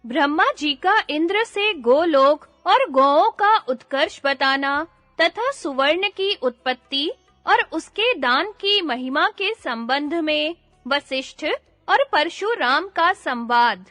ब्रह्मा जी का इंद्र से गोलोक और गौओं का उत्कर्ष बताना तथा सुवर्ण की उत्पत्ति और उसके दान की महिमा के संबंध में वशिष्ठ और परशुराम का संवाद।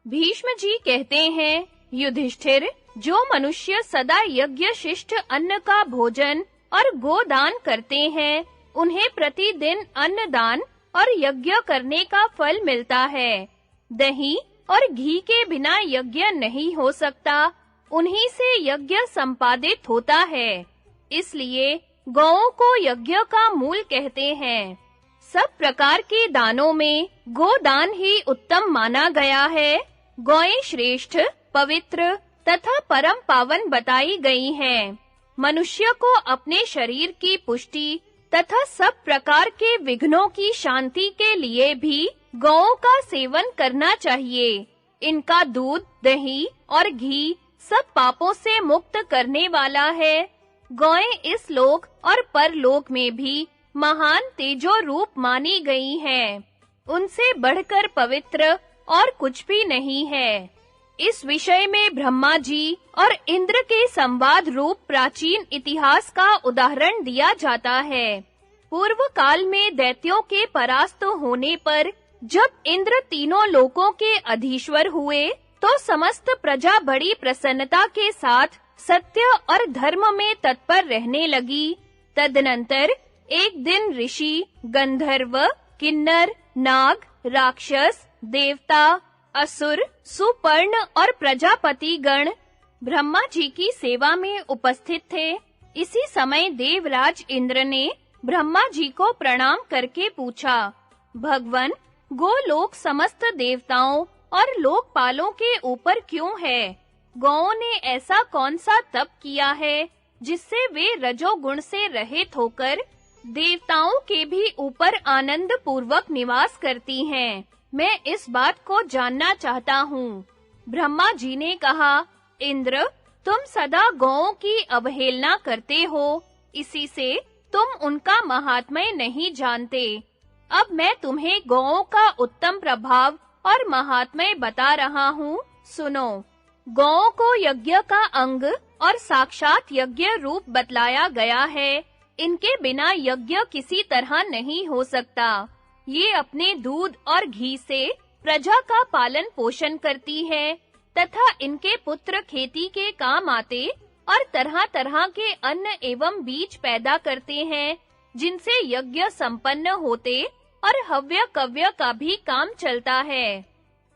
भीष्म जी कहते हैं, युधिष्ठिर, जो मनुष्य सदा यज्ञ शिष्ट अन्न का भोजन और गोदान करते हैं, उन्हें प्रतिदिन अन्न दान और यज्ञ करने का फल मिलता है। दही और घी के बिना यज्ञ नहीं हो सकता, उन्हीं से यज्ञ संपादित होता है। इसलिए गौओं को यज्ञ का मूल कहते हैं। सब प्रकार के दानों में गोदान ही उत्तम माना गया है। गौएं श्रेष्ठ, पवित्र तथा परम पावन बताई गई हैं। मनुष्य को अपने शरीर की पुष्टि तथा सब प्रकार के विघ्नों की शांति के लिए भी गौओं का सेवन करना चाहिए। इनका दूध, दही और घी सब पापों से मुक्त करने वाला है। गौएं इस लोक और परलोक में भी महान तेजो रूप मानी गई हैं। उनसे बढ़कर पवित्र और कुछ भी नहीं है। इस विषय में ब्रह्मा जी और इंद्र के संवाद रूप प्राचीन इतिहास का उदाहरण दिया जाता है। पूर्व काल में दैत्यों के परास्त होने पर जब इंद्र तीनों लोकों के अधीश्वर हुए, तो समस्त प्रजा बड़ी प्रसन्नता के साथ सत्य और धर्म में तत्पर रहने लगी। तदनंतर एक दिन ऋषि, गंधर्व, किन्नर, नाग, राक्षस, देवता, असुर, सुपर्ण और प्रजापति गण ब्रह्मा जी की सेवा में उपस्थित थे। इसी समय देवराज इंद्र ने ब्रह्मा जी को प्रणाम करके पूछा, भगवन, गोलोक समस्त देवताओं और लोकपालों के ऊपर क्यों है? गौओं ने ऐसा कौन सा तप किया है जिससे वे रजोगुण से रहित होकर देवताओं के भी ऊपर आनंद पूर्वक निवास करती हैं? मैं इस बात को जानना चाहता हूँ। ब्रह्मा जी ने कहा, इंद्र, तुम सदा गौओं की अवहेलना करते हो, इसी से तुम उनका महात्म्य नहीं जानते। अब मैं तुम्हें गौओं का उत्तम प्रभाव और महात्म्य बता रहा हूँ, सुनो। गौओं को यज्ञ का अंग और साक्षात यज्ञ रूप बतलाया गया है। इनके बिना यज्ञ किसी तरह नहीं हो सकता। ये अपने दूध और घी से प्रजा का पालन पोषण करती है तथा इनके पुत्र खेती के काम आते और तरह-तरह के अन्न एवं बीज पैदा करते हैं, जिनसे यज्ञ संपन्न होते और हव्य कव्य का भी काम चलता है।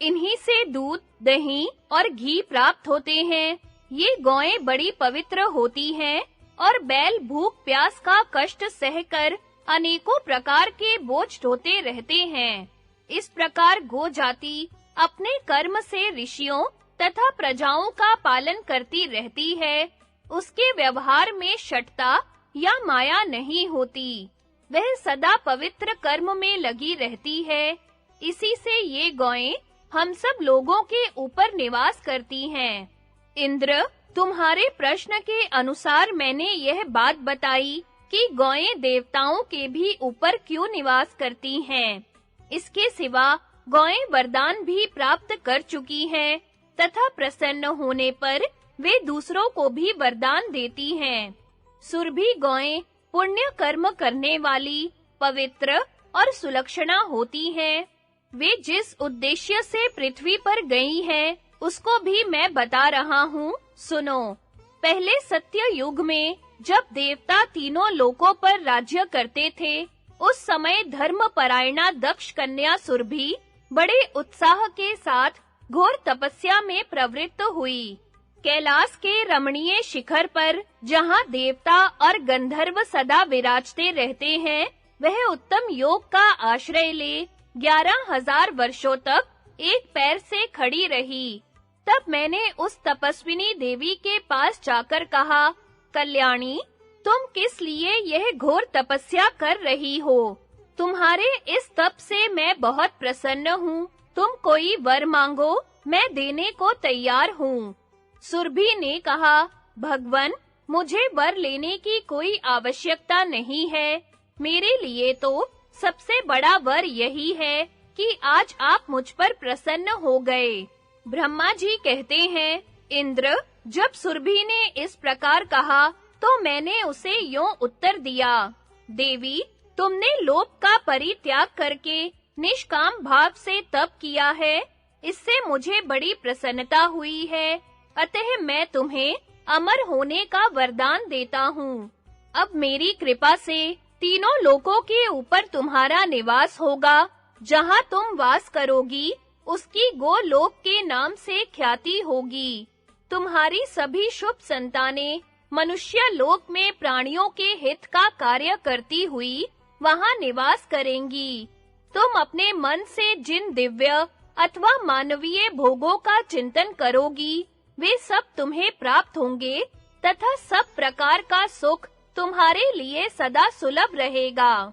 इन्हीं से दूध, दही और घी प्राप्त होते हैं। ये गौएं बड़ी पवित्र होती हैं और बैल भूख प्यास का कष्ट सहकर अनेकों प्रकार के बोझ ढोते रहते हैं। इस प्रकार गो जाति अपने कर्म से ऋषियों तथा प्रजाओं का पालन करती रहती है। उसके व्यवहार में शठता या माया नहीं होती। वह सदा पवित्र कर्म में लगी रहती है। इसी से ये गौएं हम सब लोगों के ऊपर निवास करती हैं। इंद्र, तुम्हारे प्रश्न के अनुसार मैंने यह बात बताई कि गौएं देवताओं के भी ऊपर क्यों निवास करती हैं। इसके सिवा गौएं वरदान भी प्राप्त कर चुकी हैं तथा प्रसन्न होने पर वे दूसरों को भी वरदान देती हैं। सुरभि गौएं पुण्य कर्म करने वाली, पवित्र और सुलक्षणा होती हैं। वे जिस उद्देश्य से पृथ्वी पर गई हैं, उसको भी मैं बता रहा हूँ, सुनो। पहले सत्य युग में जब देवता तीनों लोकों पर राज्य करते थे, उस समय धर्मपरायणा दक्ष कन्या सुरभि बड़े उत्साह के साथ घोर तपस्या में प्रवृत्त हुई। कैलाश के रमणीय शिखर पर जहाँ देवता और गंधर्व सदा विराजते रहते हैं, वह उत्तम योग का आश्रय ले 11,000 वर्षों तक एक पैर से खड़ी रही। तब मैंने उस तपस्विनी देवी के पास जाकर कहा, कल्याणी, तुम किस लिए यह घोर तपस्या कर रही हो? तुम्हारे इस तप से मैं बहुत प्रसन्न हूँ। तुम कोई वर मांगो, मैं देने को तैयार हूँ। सुरभि ने कहा, भगवन, मुझे वर लेने की कोई आवश्यकता नहीं है। मेरे लिए तो सबसे बड़ा वर यही है कि आज आप मुझ पर प्रसन्न हो गए। ब्रह्मा जी कहते हैं, इंद्र, जब सुरभि ने इस प्रकार कहा तो मैंने उसे यूं उत्तर दिया, देवी, तुमने लोभ का परित्याग करके निष्काम भाव से तप किया है, इससे मुझे बड़ी प्रसन्नता हुई है। अतः मैं तुम्हें अमर होने का वरदान देता हूँ। अब मेरी कृपा से तीनों लोकों के ऊपर तुम्हारा निवास होगा। जहाँ तुम वास करोगी, उसकी गोलोक के नाम से ख्याति होगी। तुम्हारी सभी शुभ संतानें मनुष्य लोक में प्राणियों के हित का कार्य करती हुई वहाँ निवास करेंगी। तुम अपने मन से जिन दिव्य अथवा मानवीय भोगों का चिंतन करोगी, वे सब तुम्हें प्राप्त होंगे तथा सब प्रकार का सुख तुम्हारे लिए सदा सुलभ रहेगा।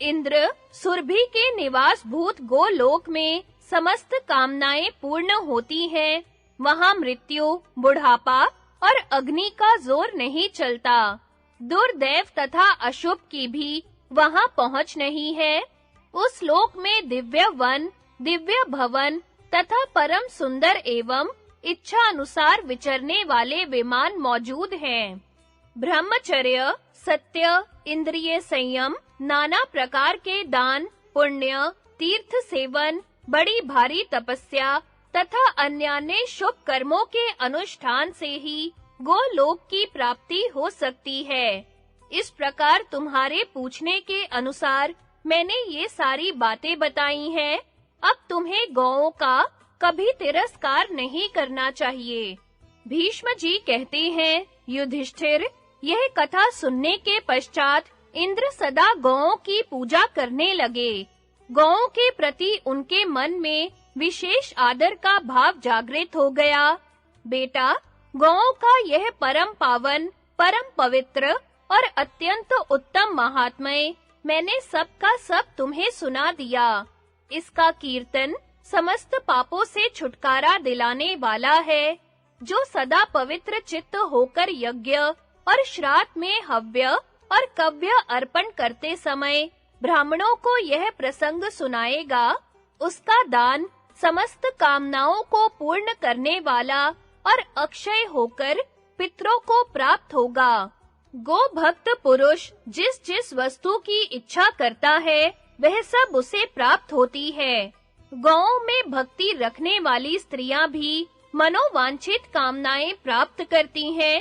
इंद्र, सुरभि के निवास भूत गोलोक में समस्त कामनाएं पूर्ण होती हैं। वहाँ मृत्यु, बुढ़ापा और अग्नि का जोर नहीं चलता। दुर्दैव तथा अशुभ की भी वहाँ पहुँच नहीं है। उस लोक में दिव्य वन, दिव्य भवन तथा परम सुंदर एवं इच्छा अनुसार विचरने वाले विमान मौजूद हैं। ब्रह्मचर्य, सत्य, इंद्रिय संयम, नाना प्रकार के दान, पुण्य, तीर्थ सेवन, बड़ी भारी तपस्या तथा अन्य शुभ कर्मों के अनुष्ठान से ही गोलोक की प्राप्ति हो सकती है। इस प्रकार तुम्हारे पूछने के अनुसार मैंने ये सारी बातें बताई हैं। अब तुम्हें गौओं का कभी तिरस्कार नहीं करना चाहिए। भीष्म जी कहते हैं, युधिष्ठिर, यह कथा सुनने के पश्चात इंद्र सदा गौओं की पूजा करने लगे। गौओं के प्रति उनके मन में विशेष आदर का भाव जागृत हो गया। बेटा, गौओं का यह परम पावन, परम पवित्र और अत्यंत उत्तम महात्म्य मैंने सबका सब तुम्हें सुना दिया। इसका कीर्तन समस्त पापों से छुटकारा दिलाने वाला है। जो सदा पवित्र चित्त होकर यज्ञ और श्राद्ध में हव्य और कव्य अर्पण करते समय ब्राह्मणों को यह प्रसंग सुनाएगा, उसका दान समस्त कामनाओं को पूर्ण करने वाला और अक्षय होकर पितरों को प्राप्त होगा। गो भक्त पुरुष जिस वस्तु की इच्छा करता है, वह सब उसे प्राप्त होती है। गौओं में भक्ति रखने वाली स्त्रियां भी मनोवांछित कामनाएं प्राप्त करती हैं।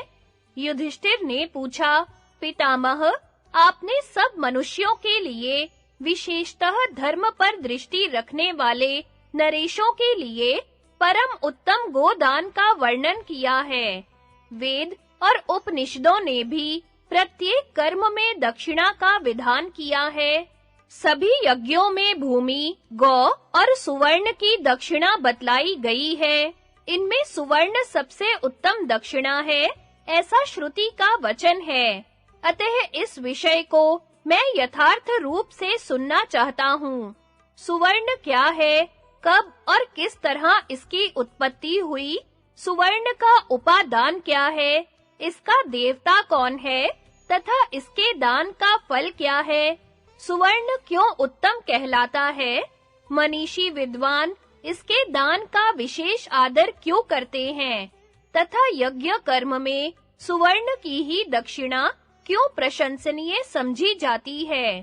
युधिष्ठिर ने पूछा, पितामह, आपने सब मनुष्यों के लिए, विशेषतः धर्म पर दृष्टि रखने वाले नरेशों के लिए परम उत्तम गोदान का वर्णन किया है। वेद और उपनिषदों ने भी प्रत्येक कर्म में दक्षिणा का विधान किया है। सभी यज्ञों में भूमि, गौ और सुवर्ण की दक्षिणा बतलाई गई है। इनमें सुवर्ण सबसे उत्तम दक्षिणा है, ऐसा श्रुति का वचन है। अतः इस विषय को मैं यथार्थ रूप से सुनना चाहता हूँ। सुवर्ण क्या है, कब और किस तरह इसकी उत्पत्ति हुई, सुवर्ण का उपादान क्या है, इसका देवता कौन है तथा इसके दान का फल क्या है, सुवर्ण क्यों उत्तम कहलाता है, मनीषी विद्वान इसके दान का विशेष आदर क्यों करते हैं तथा यज्ञ कर्म में सुवर्ण की ही दक्षिणा क्यों प्रशंसनीय समझी जाती है।